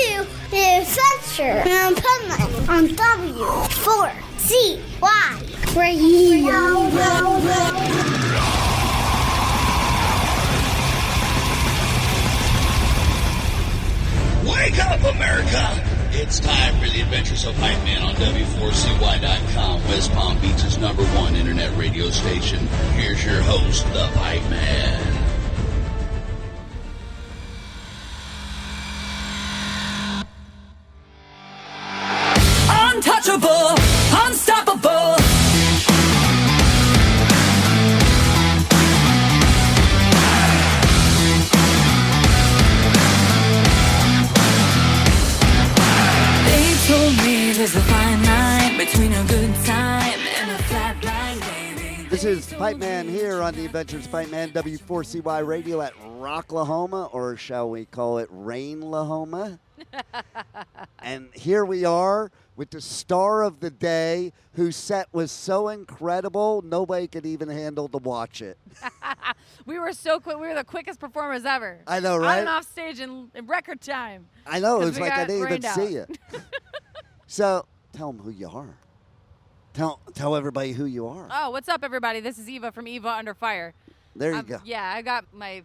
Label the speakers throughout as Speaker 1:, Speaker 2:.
Speaker 1: to the Adventure of Pipeman on W4CY Radio.
Speaker 2: Wake up, America! It's time for the Adventures of Pipeman on W4CY.com, West Palm Beach's #1 internet radio station. Here's your host, the Pipeman.
Speaker 3: Untouchable, unstoppable. They told me there's a fine line between a good time and a flat line, baby.
Speaker 4: This is Pipeman here on the Adventures of Pipeman, W4CY Radio at Rocklahoma, or shall we call it Rainlahoma? And here we are with the star of the day, whose set was so incredible, nobody could even handle to watch it.
Speaker 5: We were so quick. We were the quickest performers ever.
Speaker 4: I know, right?
Speaker 5: On and off stage in record time.
Speaker 4: I know, it was
Speaker 5: we
Speaker 4: like I
Speaker 5: got
Speaker 4: didn't even
Speaker 5: rained out.
Speaker 4: see it. So, tell them who you are. Tell everybody who you are.
Speaker 5: Oh, what's up, everybody? This is Eva from Eva Under Fire.
Speaker 4: There you go.
Speaker 5: Yeah, I got my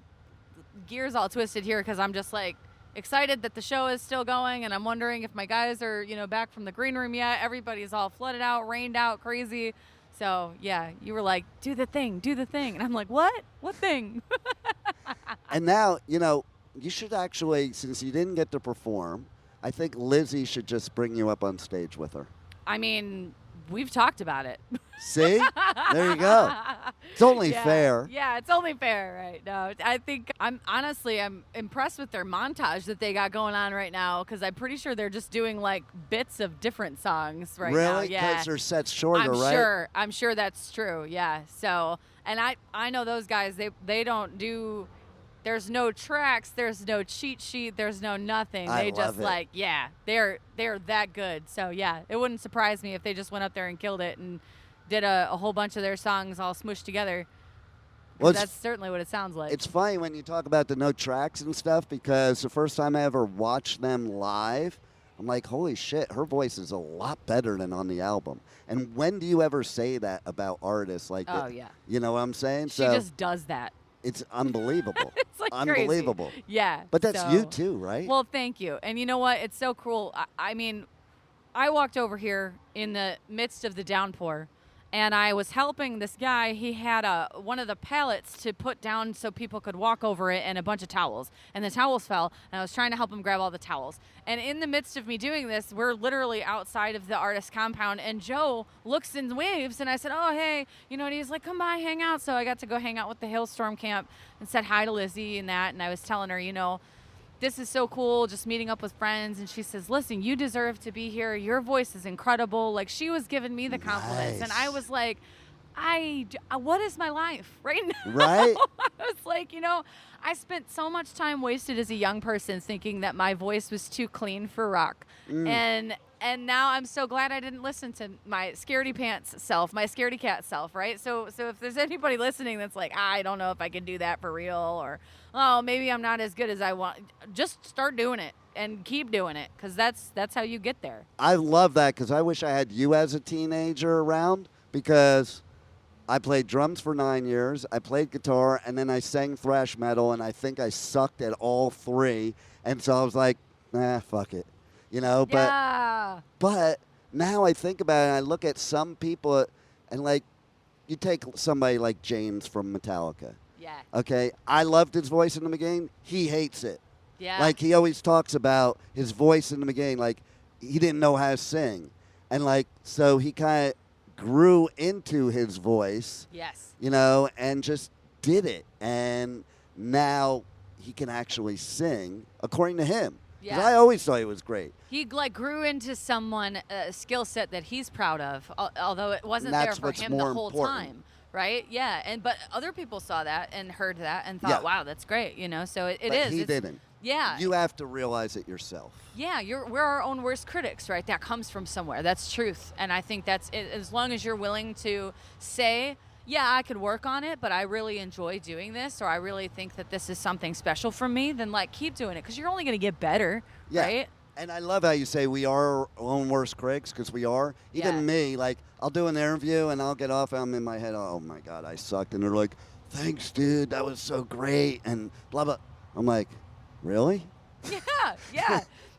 Speaker 5: gears all twisted here because I'm just like excited that the show is still going, and I'm wondering if my guys are, back from the green room yet. Everybody's all flooded out, rained out, crazy. So, yeah, you were like, do the thing. And I'm like, what? What thing?
Speaker 4: And now, you should actually, since you didn't get to perform, I think Lizzie should just bring you up on stage with her.
Speaker 5: I mean, we've talked about it.
Speaker 4: See? There you go. It's only fair.
Speaker 5: Yeah, it's only fair, right? No, I think I'm impressed with their montage that they got going on right now, because I'm pretty sure they're just doing like bits of different songs right now.
Speaker 4: Really?
Speaker 5: Yeah.
Speaker 4: Because their set's shorter, right?
Speaker 5: I'm sure that's true. Yeah. So, and I know those guys. They don't do. There's no tracks. There's no cheat sheet. There's no nothing. They just like, yeah, they're that good. So yeah, it wouldn't surprise me if they just went up there and killed it and did a whole bunch of their songs all smushed together. Well, that's certainly what it sounds like.
Speaker 4: It's funny when you talk about the no tracks and stuff, because the first time I ever watched them live, I'm like, holy shit, her voice is a lot better than on the album. And when do you ever say that about artists? Like,
Speaker 5: yeah.
Speaker 4: You know what I'm saying?
Speaker 5: She just does that.
Speaker 4: It's unbelievable.
Speaker 5: It's like
Speaker 4: unbelievable.
Speaker 5: Crazy. Yeah.
Speaker 4: But that's you too, right?
Speaker 5: Well, thank you. And you know what? It's so cool. I mean, I walked over here in the midst of the downpour, and I was helping this guy. He had one of the pallets to put down so people could walk over it, and a bunch of towels. And the towels fell, and I was trying to help him grab all the towels. And in the midst of me doing this, we're literally outside of the artist compound, and Joe looks and waves, and I said, oh, hey. And he's like, come by, hang out. So I got to go hang out with the Hailstorm Camp and said hi to Lizzie and that, and I was telling her, this is so cool, just meeting up with friends. And she says, listen, you deserve to be here. Your voice is incredible. Like, she was giving me the compliments.
Speaker 4: Nice.
Speaker 5: And I was like, what is my life right now?
Speaker 4: Right?
Speaker 5: I was like, I spent so much time wasted as a young person thinking that my voice was too clean for rock. And now I'm so glad I didn't listen to my scaredy pants self, my scaredy cat self, right? So if there's anybody listening that's like, I don't know if I can do that for real, or, oh, maybe I'm not as good as I want, just start doing it and keep doing it, because that's how you get there.
Speaker 4: I love that, because I wish I had you as a teenager around, because I played drums for 9 years, I played guitar, and then I sang thrash metal, and I think I sucked at all three, and so I was like, fuck it. But now I think about it, and I look at some people, and like, you take somebody like James from Metallica.
Speaker 5: Yeah.
Speaker 4: Okay, I loved his voice in the beginning. He hates it.
Speaker 5: Yeah.
Speaker 4: Like, he always talks about his voice in the beginning, like, he didn't know how to sing. And, like, so he kind of grew into his voice.
Speaker 5: Yes.
Speaker 4: And just did it. And now he can actually sing, according to him.
Speaker 5: Yeah.
Speaker 4: 'Cause I always thought he was great.
Speaker 5: He grew into a skill set that he's proud of, although it wasn't there for him the whole time, right? Yeah, but other people saw that and heard that and thought, wow, that's great, So it
Speaker 4: but
Speaker 5: is.
Speaker 4: He didn't.
Speaker 5: Yeah.
Speaker 4: You have to realize it yourself.
Speaker 5: Yeah, we're our own worst critics, right? That comes from somewhere. That's truth, and I think that's it, as long as you're willing to say, yeah, I could work on it, but I really enjoy doing this, or I really think that this is something special for me, then keep doing it, because you're only going to get better, right?
Speaker 4: And I love how you say we are our own worst critics, because we are. Even
Speaker 5: Yeah.
Speaker 4: me, like, I'll do an interview and I'll get off and I'm in my head, oh my God, I sucked. And they're like, thanks, dude, that was so great. And blah, blah. I'm like, really?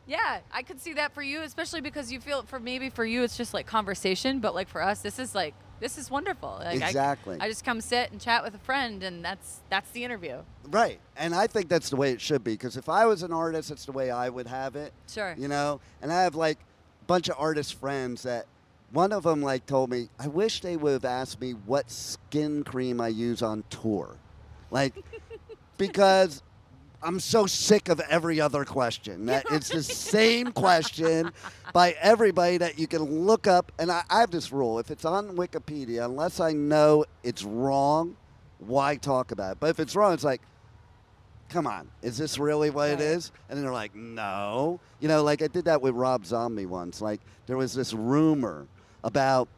Speaker 5: Yeah. I could see that for you, especially because you feel for you it's just like conversation, but like for us this is wonderful. Like
Speaker 4: Exactly.
Speaker 5: I just come sit and chat with a friend, and that's the interview.
Speaker 4: Right. And I think that's the way it should be, because if I was an artist, that's the way I would have it.
Speaker 5: Sure.
Speaker 4: You know? And I have like a bunch of artist friends that one of them like told me, I wish they would have asked me what skin cream I use on tour. Like, because I'm so sick of every other question. That it's the same question by everybody that you can look up. And I have this rule. If it's on Wikipedia, unless I know it's wrong, why talk about it? But if it's wrong, it's like, come on, is this really what it is? And then they're like, no. You know, like I did that with Rob Zombie once. Like there was this rumor about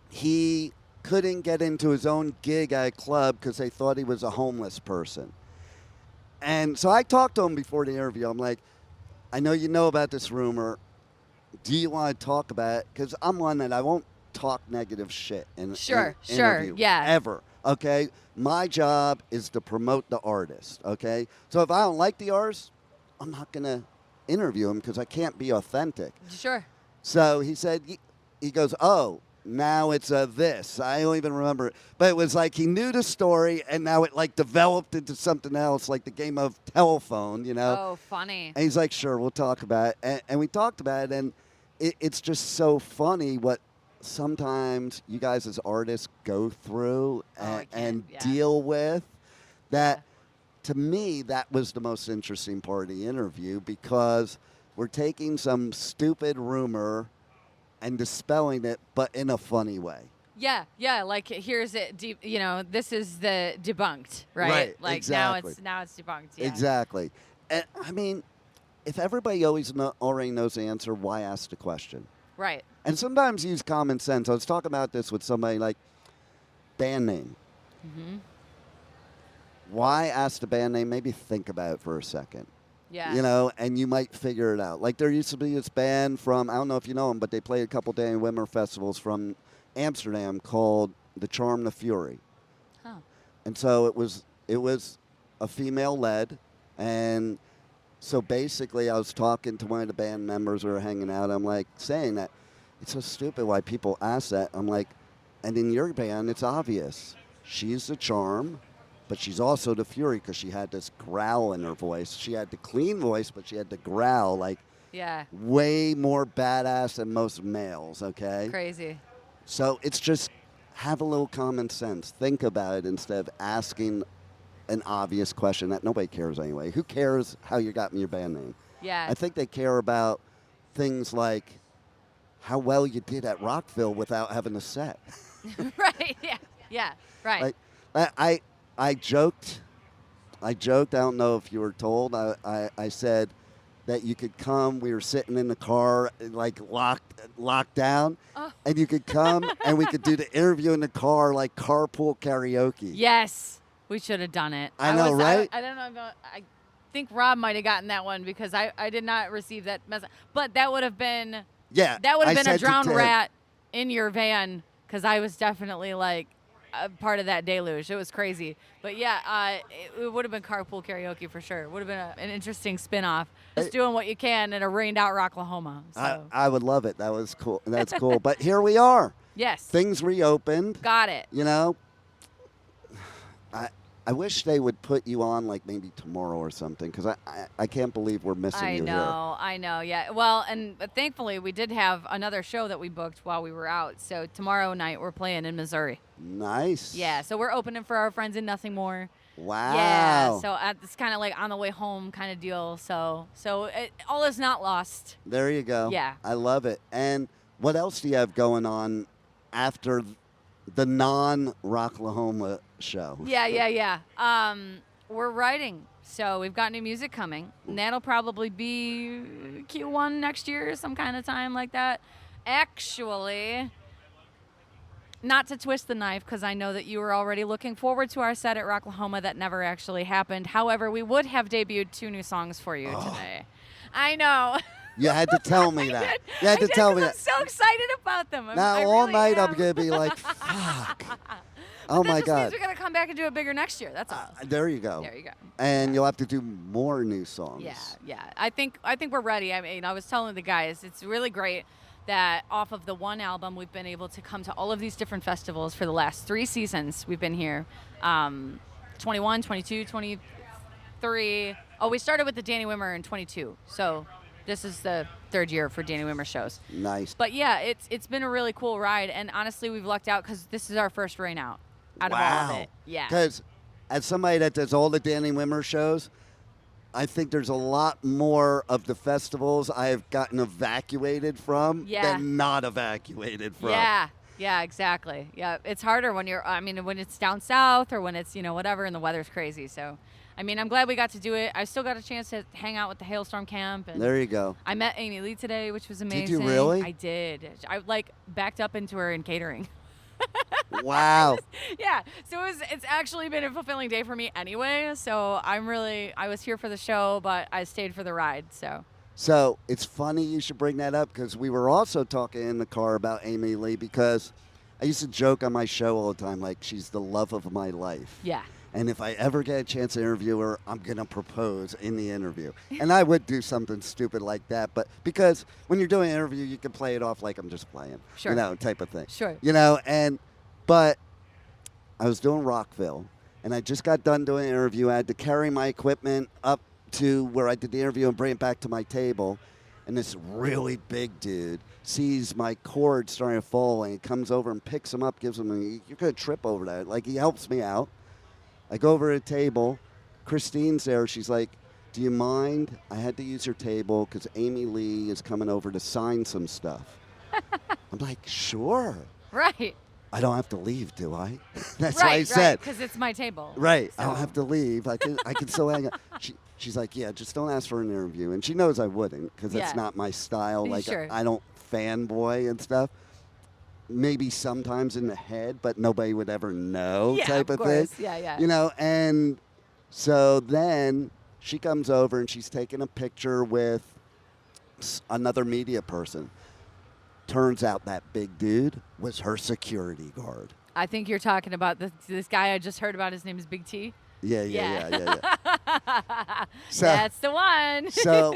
Speaker 4: he couldn't get into his own gig at a club because they thought he was a homeless person. And so I talked to him before the interview. I'm like, I know you know about this rumor. Do you want to talk about it? Because I'm one that I won't talk negative shit in
Speaker 5: Sure,
Speaker 4: an interview.
Speaker 5: yeah.
Speaker 4: Ever. Okay? My job is to promote the artist. Okay? So if I don't like the artist, I'm not going to interview him because I can't be authentic.
Speaker 5: Sure.
Speaker 4: So he said, he goes, oh, now it's this. I don't even remember it. But it was like he knew the story, and now it like developed into something else, like the game of telephone, you know?
Speaker 5: Oh, funny.
Speaker 4: And he's like, sure, we'll talk about it. And we talked about it, and it's just so funny what sometimes you guys as artists go through and deal with. That, to me, that was the most interesting part of the interview, because we're taking some stupid rumor and dispelling it, but in a funny way.
Speaker 5: Yeah, like here's it, this is the debunked, right?
Speaker 4: Right,
Speaker 5: Like
Speaker 4: exactly.
Speaker 5: now it's debunked. Yeah.
Speaker 4: Exactly. And I mean, if everybody already knows the answer, why ask the question?
Speaker 5: Right.
Speaker 4: And sometimes use common sense. I was talking about this with somebody, like band name.
Speaker 5: Mm-hmm.
Speaker 4: Why ask the band name? Maybe think about it for a second.
Speaker 5: Yeah.
Speaker 4: You know, and you might figure it out. Like there used to be this band from, I don't know if you know them, but they played a couple day in Winter festivals from Amsterdam called The Charm, the Fury.
Speaker 5: Huh.
Speaker 4: And so it was a female led, and so basically I was talking to one of the band members we were hanging out. I'm like saying that it's so stupid why people ask that. I'm like, and in your band it's obvious. She's the charm, but she's also the fury, because she had this growl in her voice. She had the clean voice, but she had the growl, like way more badass than most males, okay?
Speaker 5: Crazy.
Speaker 4: So it's just have a little common sense. Think about it instead of asking an obvious question that nobody cares anyway. Who cares how you got me your band name?
Speaker 5: Yeah.
Speaker 4: I think they care about things like how well you did at Rockville without having a set.
Speaker 5: Right, yeah, right.
Speaker 4: Like, I joked. I don't know if you were told. I said that you could come. We were sitting in the car, like locked down, and you could come and we could do the interview in the car, like carpool karaoke.
Speaker 5: Yes, we should have done it.
Speaker 4: I know, right?
Speaker 5: I don't know. I think Rob might have gotten that one, because I did not receive that message. But that would have been a drowned rat in your van, because I was definitely like a part of that deluge. It was crazy. But yeah, it would have been carpool karaoke for sure. It would have been an interesting spin-off. Just doing what you can in a rained-out Rocklahoma. So.
Speaker 4: I would love it. That was cool. That's cool. But here we are.
Speaker 5: Yes.
Speaker 4: Things reopened.
Speaker 5: Got it.
Speaker 4: You know, I wish they would put you on like maybe tomorrow or something, because I can't believe we're missing you here.
Speaker 5: I know, yeah. Well, and thankfully we did have another show that we booked while we were out. So tomorrow night we're playing in Missouri.
Speaker 4: Nice.
Speaker 5: Yeah, so we're opening for our friends in Nothing More.
Speaker 4: Wow.
Speaker 5: Yeah, so it's kind of like on the way home kind of deal. So all is not lost.
Speaker 4: There you go.
Speaker 5: Yeah.
Speaker 4: I love it. And what else do you have going on after the non-Rocklahoma show?
Speaker 5: Yeah. We're writing, so we've got new music coming. And that'll probably be Q1 next year, some kind of time like that. Actually, not to twist the knife, because I know that you were already looking forward to our set at Rocklahoma that never actually happened. However, we would have debuted 2 new songs for you today. I know.
Speaker 4: You had to tell me that. You had to tell me
Speaker 5: I'm
Speaker 4: that.
Speaker 5: so excited about them.
Speaker 4: Now
Speaker 5: I
Speaker 4: all
Speaker 5: really
Speaker 4: night
Speaker 5: am.
Speaker 4: I'm gonna be like, fuck.
Speaker 5: But
Speaker 4: Oh
Speaker 5: that
Speaker 4: my
Speaker 5: just
Speaker 4: God.
Speaker 5: means we're gonna come back and do it bigger next year. That's all.
Speaker 4: There you go.
Speaker 5: There you go.
Speaker 4: And you'll have to do more new songs.
Speaker 5: Yeah. I think we're ready. I mean, I was telling the guys, it's really great that off of the one album, we've been able to come to all of these different festivals for the last 3 seasons. We've been here, 21, 22, 23. Oh, we started with the Danny Wimmer in 22. So this is the 3rd year for Danny Wimmer shows.
Speaker 4: Nice.
Speaker 5: But yeah, it's been a really cool ride. And honestly, we've lucked out because this is our first rain out of all of it. Yeah.
Speaker 4: Because as somebody that does all the Danny Wimmer shows, I think there's a lot more of the festivals I have gotten evacuated from than not evacuated from.
Speaker 5: Yeah, exactly. Yeah, it's harder when when it's down south or when it's, whatever, and the weather's crazy. So, I mean, I'm glad we got to do it. I still got a chance to hang out with the Hailstorm Camp. And
Speaker 4: there you go.
Speaker 5: I met Amy Lee today, which was amazing.
Speaker 4: Did you really?
Speaker 5: I did. I, backed up into her in catering.
Speaker 4: Wow.
Speaker 5: Yeah, so it's actually been a fulfilling day for me anyway. So I was here for the show, but I stayed for the ride.
Speaker 4: So it's funny you should bring that up because we were also talking in the car about Amy Lee because I used to joke on my show all the time like she's the love of my life.
Speaker 5: Yeah.
Speaker 4: And if I ever get a chance to interview her, I'm going to propose in the interview. And I would do something stupid like that. But because when you're doing an interview, you can play it off like I'm just playing.
Speaker 5: Sure.
Speaker 4: Type of thing.
Speaker 5: Sure.
Speaker 4: But I was doing Rockville, and I just got done doing an interview. I had to carry my equipment up to where I did the interview and bring it back to my table. And this really big dude sees my cord starting to fall, and he comes over and picks him up, gives him you're going to trip over that. Like, he helps me out. I go over to the table. Christine's there. She's like, do you mind? I had to use your table because Amy Lee is coming over to sign some stuff. I'm like, sure.
Speaker 5: Right.
Speaker 4: I don't have to leave, do I? That's
Speaker 5: right,
Speaker 4: what I said.
Speaker 5: because it's my table.
Speaker 4: Right.
Speaker 5: So.
Speaker 4: I don't have to leave. I can still hang out. She's like, yeah, just don't ask for an interview. And she knows I wouldn't because it's not my style. Like,
Speaker 5: sure.
Speaker 4: I don't fanboy and stuff. Maybe sometimes in the head, but nobody would ever know type of thing.
Speaker 5: Yeah.
Speaker 4: And so then she comes over and she's taking a picture with another media person. Turns out that big dude was her security guard.
Speaker 5: I think you're talking about this guy I just heard about. His name is Big T.
Speaker 4: Yeah. So,
Speaker 5: that's the one.
Speaker 4: So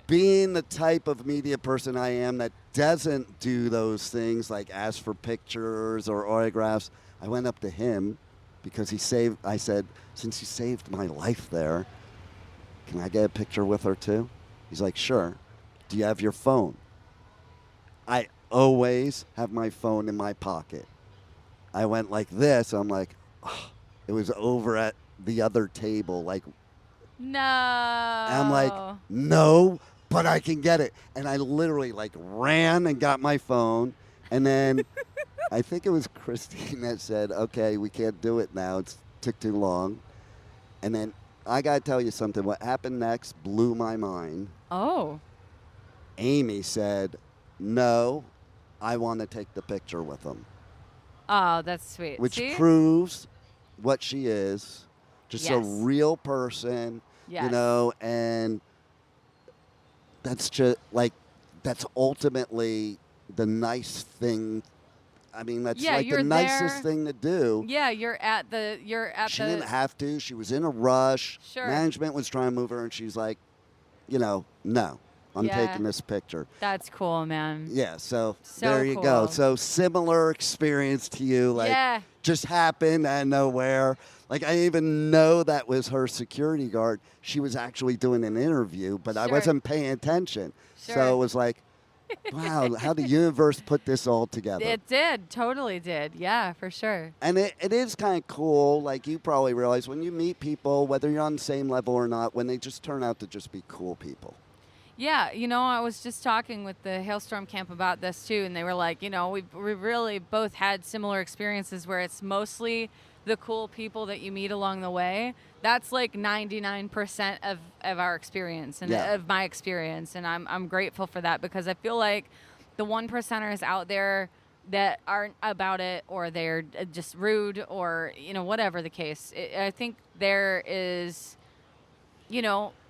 Speaker 4: being the type of media person I am that doesn't do those things like ask for pictures or autographs, I went up to him because I said, since you saved my life there, can I get a picture with her too? He's like, sure. Do you have your phone? I always have my phone in my pocket. I went like this. I'm like, oh, it was over at the other table. Like,
Speaker 5: no.
Speaker 4: I'm like, no, but I can get it. And I literally ran and got my phone. And then I think it was Christine that said, okay, we can't do it now. It took too long. And then I got to tell you something. What happened next blew my mind.
Speaker 5: Oh.
Speaker 4: Amy said, no, I want to take the picture with him.
Speaker 5: Oh, that's sweet.
Speaker 4: Which
Speaker 5: See?
Speaker 4: proves what she is. Just a
Speaker 5: Yes.
Speaker 4: real person,
Speaker 5: Yes.
Speaker 4: and that's just that's ultimately the nice thing. I mean, that's
Speaker 5: you're
Speaker 4: the nicest
Speaker 5: there.
Speaker 4: thing to do.
Speaker 5: Yeah, you're at
Speaker 4: She didn't have to. She was in a rush.
Speaker 5: Sure.
Speaker 4: Management was trying to move her, and she's like, no, I'm taking this picture.
Speaker 5: That's cool, man.
Speaker 4: Yeah, so
Speaker 5: So
Speaker 4: there you go.
Speaker 5: cool.
Speaker 4: So similar experience to you, just happened out of nowhere. I didn't even know that was her security guard. She was actually doing an interview, but I
Speaker 5: Sure.
Speaker 4: wasn't paying attention.
Speaker 5: Sure.
Speaker 4: So it was like, wow, how the universe put this all together.
Speaker 5: It did. Totally did. Yeah, for sure.
Speaker 4: And it is kind of cool, like you probably realize, when you meet people, whether you're on the same level or not, when they just turn out to just be cool people.
Speaker 5: Yeah, I was just talking with the Hailstorm Camp about this too, and they were like, we really both had similar experiences where it's mostly the cool people that you meet along the way. That's 99% of our experience and of my experience, and I'm grateful for that because I feel like the 1%ers out there that aren't about it or they're just rude or whatever the case. I think there is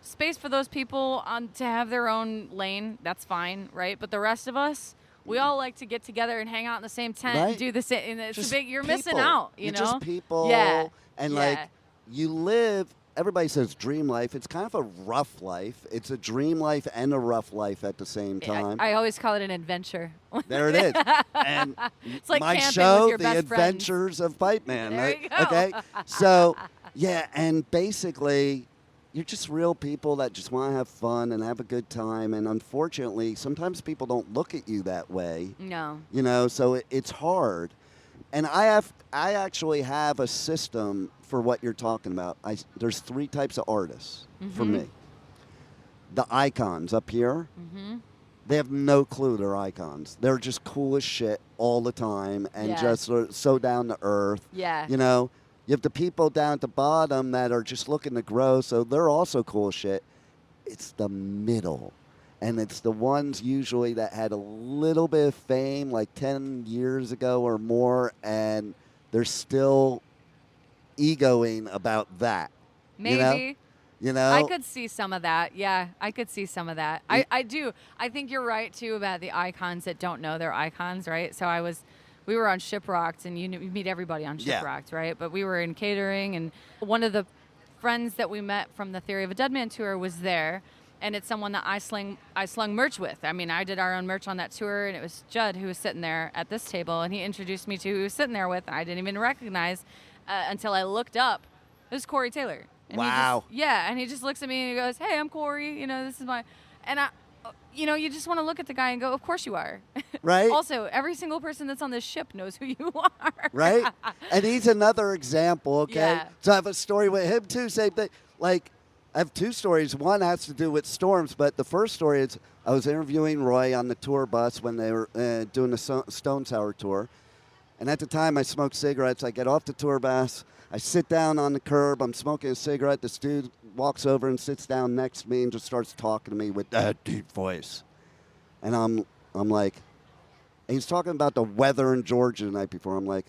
Speaker 5: space for those people to have their own lane. That's fine, right? But the rest of us, we all like to get together and hang out in the same tent and do the same. And you're missing out,
Speaker 4: You're just people.
Speaker 5: Yeah.
Speaker 4: And you live. Everybody says dream life. It's kind of a rough life. It's a dream life and a rough life at the same time.
Speaker 5: I always call it an adventure.
Speaker 4: There it is. And
Speaker 5: it's like
Speaker 4: my
Speaker 5: camping
Speaker 4: show,
Speaker 5: with your
Speaker 4: The
Speaker 5: best
Speaker 4: Adventures of Pipeman.
Speaker 5: There
Speaker 4: Right?
Speaker 5: you go.
Speaker 4: Okay. So, yeah, and basically, you're just real people that just want to have fun and have a good time. And unfortunately, sometimes people don't look at you that way.
Speaker 5: No.
Speaker 4: So it's hard. And I actually have a system for what you're talking about. There's 3 types of artists for me. The icons up here, they have no clue they're icons. They're just cool as shit all the time and just so down to earth.
Speaker 5: Yeah.
Speaker 4: You have the people down at the bottom that are just looking to grow, so they're also cool as shit. It's the middle. And it's the ones usually that had a little bit of fame like 10 years ago or more, and they're still egoing about that.
Speaker 5: Maybe.
Speaker 4: I
Speaker 5: could see some of that. Yeah, I could see some of that. I do. I think you're right, too, about the icons that don't know they're icons, right? So we were on Shipwrecked, and you meet everybody on Shipwrecked, right? But we were in catering, and one of the friends that we met from the Theory of a Deadman tour was there. And it's someone that I slung merch with. I mean, I did our own merch on that tour, and it was Judd who was sitting there at this table, and he introduced me to who he was sitting there with, and I didn't even recognize until I looked up. It was Corey Taylor. And
Speaker 4: wow.
Speaker 5: And he just looks at me and he goes, "Hey, I'm Corey. This is my..." And you just want to look at the guy and go, "Of course you are."
Speaker 4: Right.
Speaker 5: Also, every single person that's on this ship knows who you are.
Speaker 4: Right. And he's another example, okay?
Speaker 5: Yeah.
Speaker 4: So I have a story with him, too, same thing. I have 2 stories. One has to do with storms, but the first story is I was interviewing Roy on the tour bus when they were doing the Stone Sour tour. And at the time, I smoked cigarettes. I get off the tour bus. I sit down on the curb. I'm smoking a cigarette. This dude walks over and sits down next to me and just starts talking to me with that deep voice. And I'm like, and he's talking about the weather in Georgia the night before. I'm like,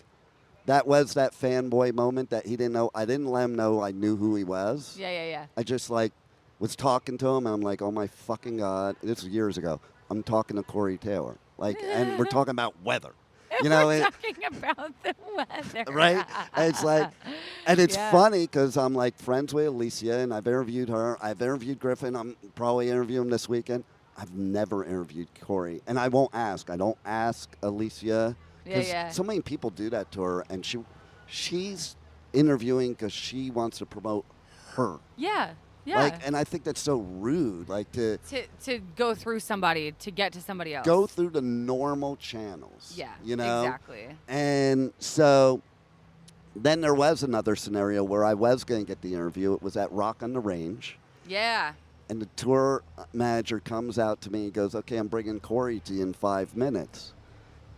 Speaker 4: that was that fanboy moment that he didn't know. I didn't let him know I knew who he was.
Speaker 5: Yeah.
Speaker 4: I just was talking to him, and I'm like, oh my fucking God. This was years ago. I'm talking to Corey Taylor. And we're talking about weather.
Speaker 5: We're talking about the weather.
Speaker 4: Right? And it's and it's funny because I'm friends with Alicia, and I've interviewed her. I've interviewed Griffin. I'm probably interviewing him this weekend. I've never interviewed Corey, and I won't ask. I don't ask Alicia. Because so many people do that to her, and she's interviewing because she wants to promote her.
Speaker 5: Yeah.
Speaker 4: And I think that's so rude. To
Speaker 5: go through somebody to get to somebody else.
Speaker 4: Go through the normal channels.
Speaker 5: Yeah.
Speaker 4: Exactly. And so then there was another scenario where I was going to get the interview. It was at Rock on the Range.
Speaker 5: Yeah.
Speaker 4: And the tour manager comes out to me and goes, "Okay, I'm bringing Corey to you in 5 minutes."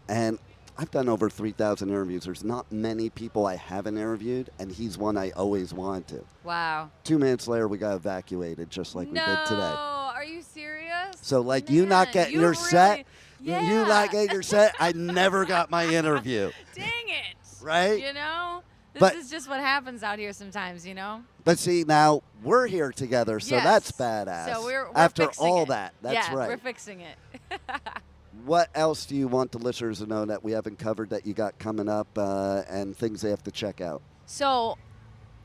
Speaker 4: And I've done over 3,000 interviews. There's not many people I haven't interviewed, and he's one I always wanted to.
Speaker 5: Wow.
Speaker 4: 2 minutes later, we got evacuated, just like we did today.
Speaker 5: No, are you serious?
Speaker 4: So, you not getting your set, you not getting your set, I never got my interview.
Speaker 5: Dang it.
Speaker 4: Right?
Speaker 5: This is just what happens out here sometimes,
Speaker 4: But see, now we're here together, so that's badass.
Speaker 5: So we're
Speaker 4: after
Speaker 5: fixing
Speaker 4: all
Speaker 5: it.
Speaker 4: that, that's right.
Speaker 5: We're fixing it.
Speaker 4: What else do you want the listeners to know that we haven't covered that you got coming up and things they have to check out?
Speaker 5: So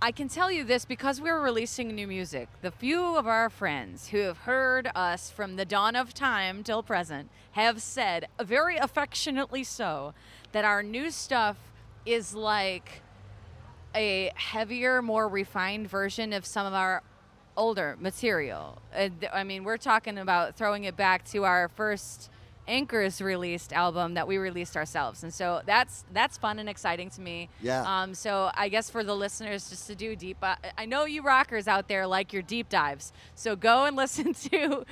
Speaker 5: I can tell you this because we're releasing new music. The few of our friends who have heard us from the dawn of time till present have said, very affectionately so, that our new stuff is like a heavier, more refined version of some of our older material. I mean, we're talking about throwing it back to our first Anchor's released album that we released ourselves, and so that's fun and exciting to me.
Speaker 4: Yeah.
Speaker 5: So I guess for the listeners, just to do deep, I know you rockers out there like your deep dives, so go and listen to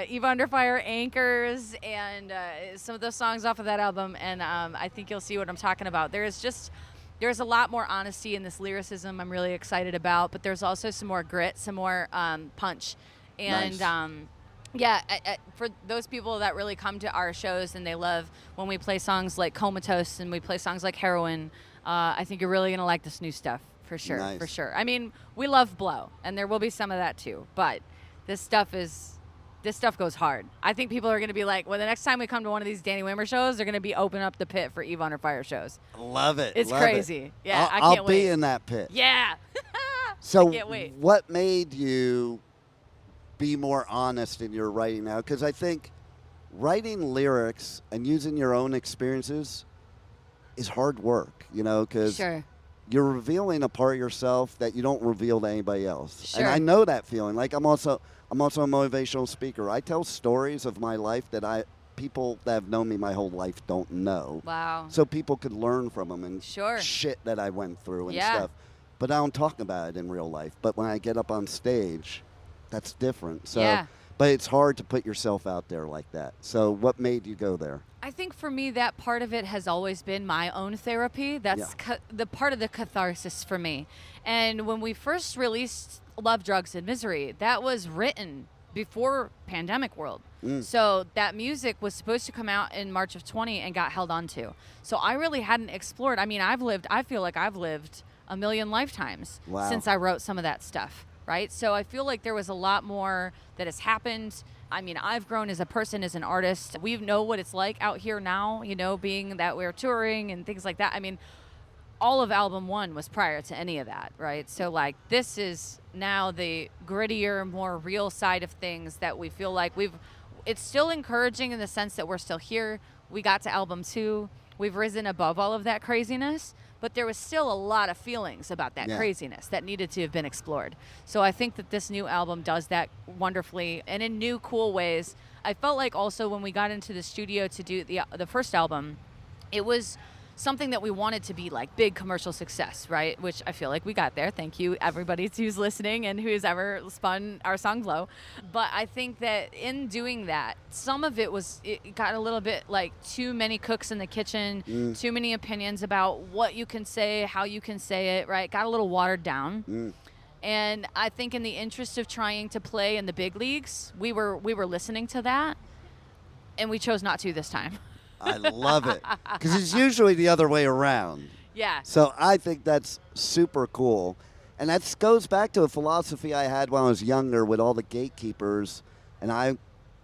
Speaker 5: Eve Under Fire, Anchors, and some of those songs off of that album, and I think you'll see what I'm talking about. There's a lot more honesty in this lyricism I'm really excited about, but there's also some more grit, some more punch, and
Speaker 4: nice.
Speaker 5: For those people that really come to our shows and they love when we play songs like Comatose and we play songs like Heroin, I think you're really going to like this new stuff for sure,
Speaker 4: Nice.
Speaker 5: for sure. I mean, we love blow, and there will be some of that too. But this stuff goes hard. I think people are going to be like, well, the next time we come to one of these Danny Wimmer shows, they're going to be open up the pit for Eve Under Fire shows.
Speaker 4: Love it.
Speaker 5: It's
Speaker 4: love
Speaker 5: crazy.
Speaker 4: It.
Speaker 5: Yeah, I
Speaker 4: I'll
Speaker 5: can't
Speaker 4: be
Speaker 5: wait.
Speaker 4: in that pit.
Speaker 5: Yeah.
Speaker 4: So
Speaker 5: I can't wait.
Speaker 4: what made you be more honest in your writing now? Because I think writing lyrics and using your own experiences is hard work, because
Speaker 5: Sure.
Speaker 4: you're revealing a part of yourself that you don't reveal to anybody else.
Speaker 5: Sure.
Speaker 4: And I know that feeling. Like I'm also a motivational speaker. I tell stories of my life that people that have known me my whole life don't know.
Speaker 5: Wow.
Speaker 4: So people could learn from them and
Speaker 5: Sure.
Speaker 4: shit that I went through and
Speaker 5: Yeah.
Speaker 4: stuff. But I don't talk about it in real life. But when I get up on stage, that's different. So,
Speaker 5: Yeah.
Speaker 4: But it's hard to put yourself out there like that. So what made you go there?
Speaker 5: I think for me, that part of it has always been my own therapy. That's the part of the catharsis for me. And when we first released Love, Drugs, and Misery, that was written before pandemic world. So that music was supposed to come out in March of 20 and got held on to. So I really hadn't explored. I mean, I feel like I've lived a million lifetimes since I wrote some of that stuff. Right? So I feel like there was a lot more that has happened. I mean, I've grown as a person, as an artist. We know what it's like out here now, being that we're touring and things like that. I mean, all of album 1 was prior to any of that, right? So like this is now the grittier, more real side of things that we feel like it's still encouraging in the sense that we're still here. We got to album 2. We've risen above all of that craziness. But there was still a lot of feelings about that craziness that needed to have been explored. So I think that this new album does that wonderfully and in new, cool ways. I felt like also when we got into the studio to do the first album, it was something that we wanted to be like big commercial success, right? Which I feel like we got there. Thank you, everybody who's listening and who's ever spun our song Glow. But I think that in doing that, some of it got a little bit like too many cooks in the kitchen, too many opinions about what you can say, how you can say it, right? Got a little watered down. And I think in the interest of trying to play in the big leagues, we were listening to that, and we chose not to this time.
Speaker 4: I love it. Because it's usually the other way around.
Speaker 5: Yeah.
Speaker 4: So I think that's super cool. And that goes back to a philosophy I had when I was younger with all the gatekeepers. And I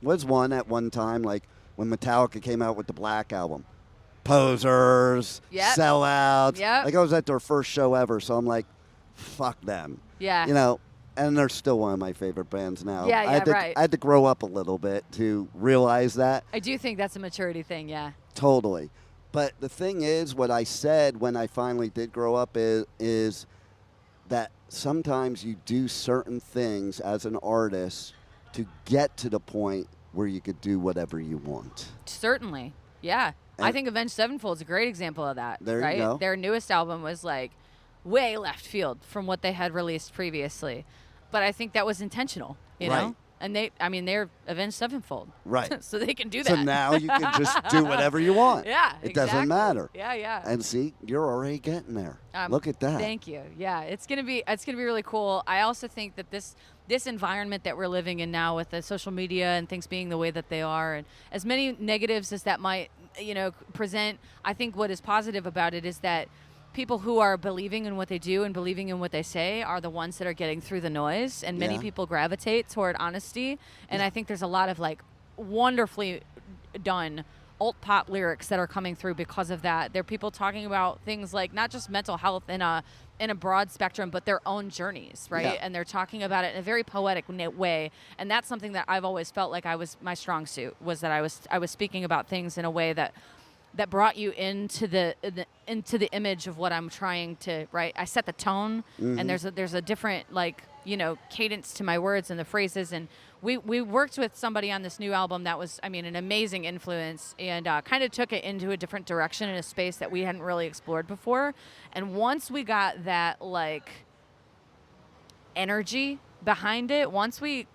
Speaker 4: was one at one time, like when Metallica came out with the Black Album. Posers, sellouts.
Speaker 5: Yep.
Speaker 4: Like I was at their first show ever, so I'm like, fuck them.
Speaker 5: Yeah.
Speaker 4: And they're still one of my favorite bands now.
Speaker 5: Yeah, right.
Speaker 4: I had to grow up a little bit to realize that.
Speaker 5: I do think that's a maturity thing, yeah.
Speaker 4: Totally. But the thing is, what I said when I finally did grow up is that sometimes you do certain things as an artist to get to the point where you could do whatever you want.
Speaker 5: Certainly, yeah.
Speaker 4: And
Speaker 5: I think Avenged Sevenfold is a great example of that.
Speaker 4: There
Speaker 5: right?
Speaker 4: you go.
Speaker 5: Their newest album was like way left field from what they had released previously. But I think that was intentional, you know? And they're Avenged Sevenfold.
Speaker 4: Right.
Speaker 5: So they can do that.
Speaker 4: So now you can just do whatever you want.
Speaker 5: Yeah,
Speaker 4: It doesn't matter.
Speaker 5: Yeah.
Speaker 4: And see, you're already getting there. Look at that.
Speaker 5: Thank you. Yeah, it's gonna be really cool. I also think that this environment that we're living in now with the social media and things being the way that they are, and as many negatives as that might, present, I think what is positive about it is that people who are believing in what they do and believing in what they say are the ones that are getting through the noise, and many people gravitate toward honesty. And I think there's a lot of like wonderfully done alt pop lyrics that are coming through because of that. There are people talking about things like not just mental health in a broad spectrum, but their own journeys, right?
Speaker 4: Yeah.
Speaker 5: And they're talking about it in a very poetic way. And that's something that I've always felt like my strong suit was that I was speaking about things in a way that brought you into the image of what I'm trying to write. I set the tone, and there's a different cadence to my words and the phrases. And we worked with somebody on this new album that was, an amazing influence, and kind of took it into a different direction in a space that we hadn't really explored before. And once we got that energy behind it, once we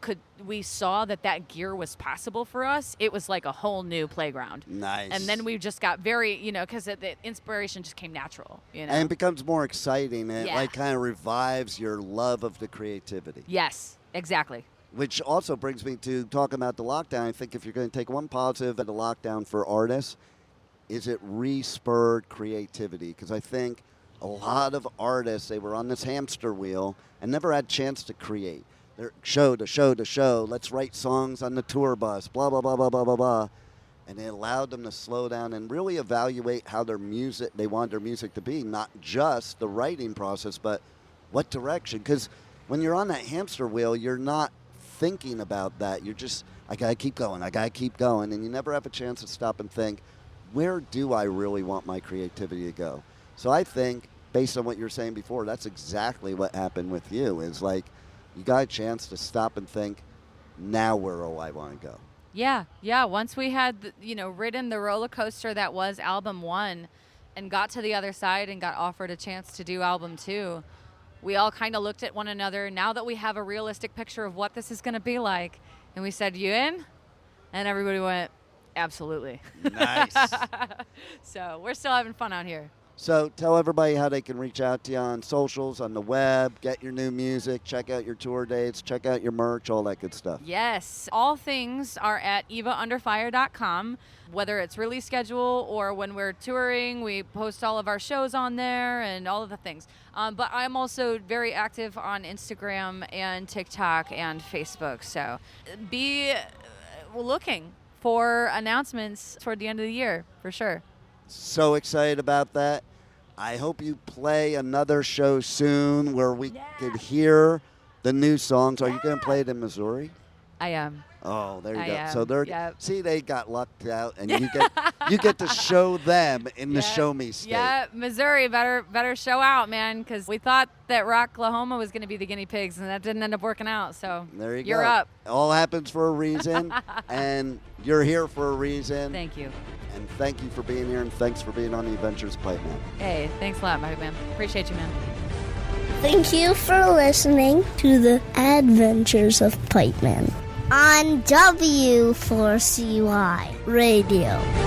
Speaker 5: saw that gear was possible for us, it was like a whole new playground.
Speaker 4: Nice.
Speaker 5: And then we just got very, because the inspiration just came natural,
Speaker 4: And it becomes more exciting. And it kind of revives your love of the creativity.
Speaker 5: Yes, exactly.
Speaker 4: Which also brings me to talking about the lockdown. I think if you're going to take one positive of the lockdown for artists, is it re-spurred creativity? Because I think a lot of artists, they were on this hamster wheel and never had a chance to create. They're show to show to show. Let's write songs on the tour bus, blah, blah, blah, blah, blah, blah, blah. And it allowed them to slow down and really evaluate how their music, they want their music to be, not just the writing process, but what direction. Because when you're on that hamster wheel, you're not thinking about that. You're just, I got to keep going, I got to keep going. And you never have a chance to stop and think, where do I really want my creativity to go? So I think, based on what you were saying before, that's exactly what happened with you. Is like, you got a chance to stop and think, now where do I want to go?
Speaker 5: Yeah. Once we had, ridden the roller coaster that was album 1 and got to the other side and got offered a chance to do album 2, we all kind of looked at one another now that we have a realistic picture of what this is going to be like. And we said, you in? And everybody went, absolutely.
Speaker 4: Nice.
Speaker 5: So we're still having fun out here.
Speaker 4: So tell everybody how they can reach out to you on socials, on the web, get your new music, check out your tour dates, check out your merch, all that good stuff.
Speaker 5: Yes. All things are at evaunderfire.com. Whether it's release schedule or when we're touring, we post all of our shows on there and all of the things. But I'm also very active on Instagram and TikTok and Facebook. So be looking for announcements toward the end of the year, for sure.
Speaker 4: So excited about that. I hope you play another show soon where we could hear the new songs. Are you going to play it in Missouri?
Speaker 5: I am.
Speaker 4: Oh, there you
Speaker 5: I
Speaker 4: go.
Speaker 5: am.
Speaker 4: So they're
Speaker 5: Yep.
Speaker 4: see, they got lucked out, and you get to show them in the show me state.
Speaker 5: Yeah, Missouri better show out, man, because we thought that Rocklahoma was going to be the guinea pigs, and that didn't end up working out. So
Speaker 4: There you
Speaker 5: you're
Speaker 4: go.
Speaker 5: up.
Speaker 4: All happens for a reason, and you're here for a reason.
Speaker 5: Thank you.
Speaker 4: And thank you for being here, and thanks for being on the Adventures of Pipeman.
Speaker 5: Hey, thanks a lot, my man. Appreciate you, man.
Speaker 1: Thank you for listening to the Adventures of Pipeman on W4CY Radio.